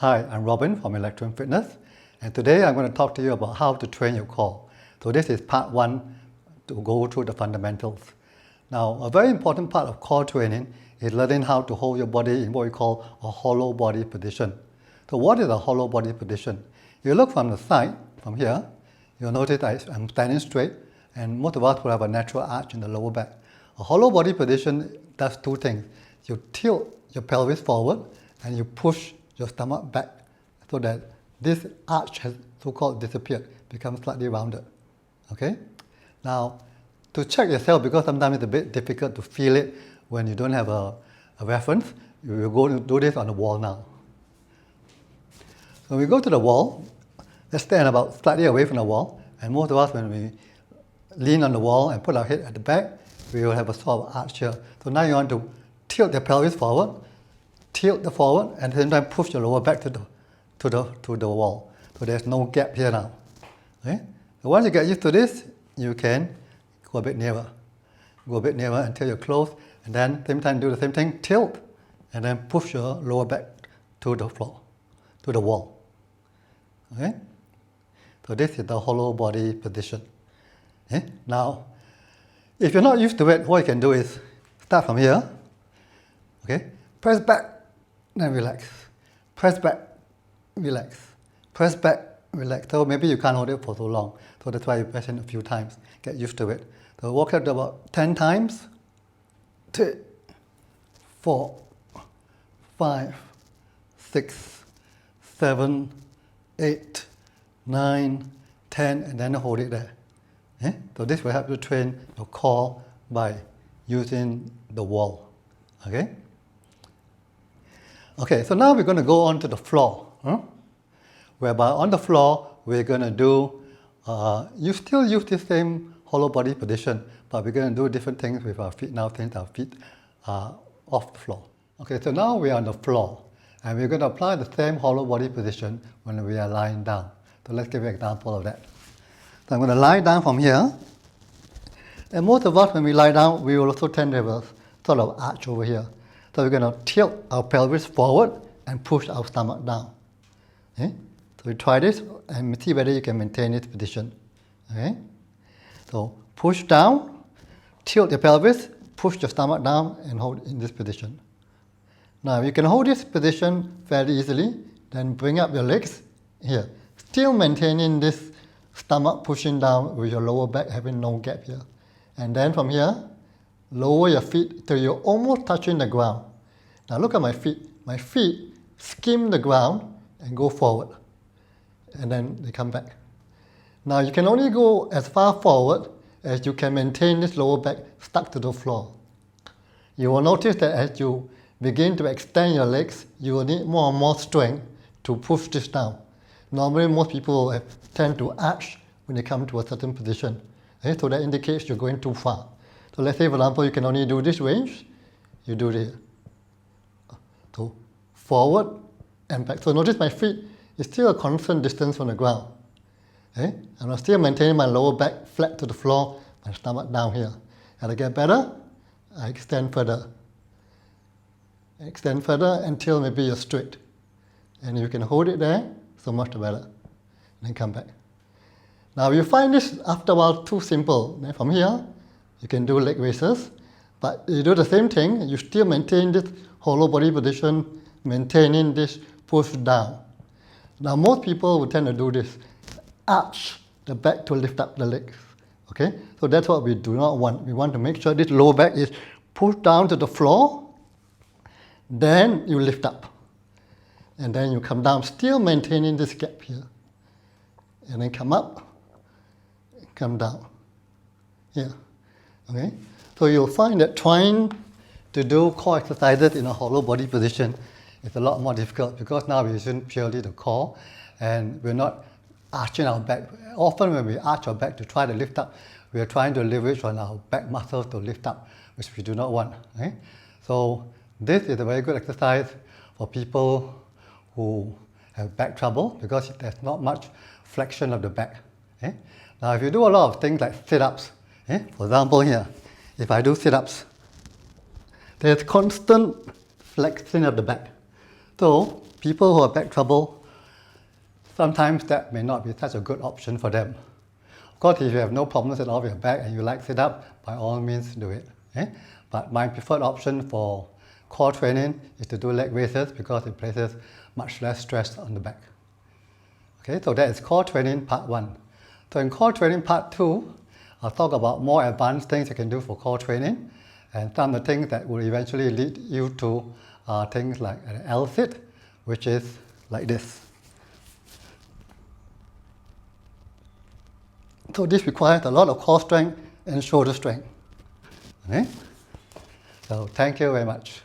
Hi, I'm Robin from Electron Fitness, and today I'm going to talk to you about how to train your core. So this is part one to go through the fundamentals. Now, a very important part of core training is learning how to hold your body in what we call a hollow body position. So what is a hollow body position? You look from the side, from here, you'll notice that I'm standing straight, and most of us will have a natural arch in the lower back. A hollow body position does two things. You tilt your pelvis forward and you push your stomach back so that this arch has so-called disappeared, becomes slightly rounded. Okay? Now, to check yourself, because sometimes it's a bit difficult to feel it when you don't have a reference, you will go to do this on the wall now. So we go to the wall, let's stand about slightly away from the wall, and most of us, when we lean on the wall and put our head at the back, we will have a sort of arch here. So now you want to tilt the pelvis forward, tilt the forward, and at the same time push your lower back to the wall. So there's no gap here now. Okay? So once you get used to this, you can go a bit nearer. Go a bit nearer until you're close, and then at the same time do the same thing, tilt, and then push your lower back to the floor, to the wall. Okay? So this is the hollow body position. Okay? Now, if you're not used to it, what you can do is start from here. Okay? Press back, then relax. Press back, relax. Press back, relax. So maybe you can't hold it for so long. So that's why you press it a few times. Get used to it. So walk it about 10 times. 3, 4, 5, 6, 7, 8, 9, 10, and then hold it there. Okay? So this will help you train your core by using the wall. Okay? Okay, so now we're going to go on to the floor. Whereby on the floor, we're going to do, you still use the same hollow body position, but we're going to do different things with our feet now since our feet are off the floor. Okay, so now we're on the floor, and we're going to apply the same hollow body position when we are lying down. So let's give you an example of that. So I'm going to lie down from here, and most of us when we lie down, we will also tend to have a sort of arch over here. So we're going to tilt our pelvis forward and push our stomach down. Okay? So we try this and see whether you can maintain this position. Okay? So push down, tilt your pelvis, push your stomach down and hold in this position. Now you can hold this position fairly easily, then bring up your legs here. Still maintaining this stomach pushing down with your lower back having no gap here. And then from here, lower your feet till you're almost touching the ground. Now look at my feet. My feet skim the ground and go forward. And then they come back. Now you can only go as far forward as you can maintain this lower back stuck to the floor. You will notice that as you begin to extend your legs, you will need more and more strength to push this down. Normally most people tend to arch when they come to a certain position. Okay? So that indicates you're going too far. So let's say, for example, you can only do this range, you do this. So forward and back. So notice my feet is still a constant distance from the ground. Okay? And I'm still maintaining my lower back flat to the floor, my stomach down here. As I get better, I extend further. Extend further until maybe you're straight. And you can hold it there, so much the better. Then come back. Now you find this after a while too simple. Then from here, you can do leg raises, but you do the same thing, you still maintain this hollow body position, maintaining this push down. Now most people will tend to do this, arch the back to lift up the legs. Okay? So that's what we do not want. We want to make sure this lower back is pushed down to the floor, then you lift up. And then you come down, still maintaining this gap here. And then come up, come down. Here. Okay? So you'll find that trying to do core exercises in a hollow body position is a lot more difficult because now we're using purely the core and we're not arching our back. Often when we arch our back to try to lift up, we are trying to leverage on our back muscles to lift up, which we do not want. Okay? So this is a very good exercise for people who have back trouble because there's not much flexion of the back. Okay? Now if you do a lot of things like sit-ups, for example here, if I do sit-ups, there's constant flexing of the back. So people who have back trouble, sometimes that may not be such a good option for them. Of course, if you have no problems at all with your back and you like sit up, by all means do it. Okay? But my preferred option for core training is to do leg raises because it places much less stress on the back. Okay, so that is core training part 1. So in core training part 2, I'll talk about more advanced things you can do for core training and some of the things that will eventually lead you to things like an L-sit, which is like this. So this requires a lot of core strength and shoulder strength. Okay? So thank you very much.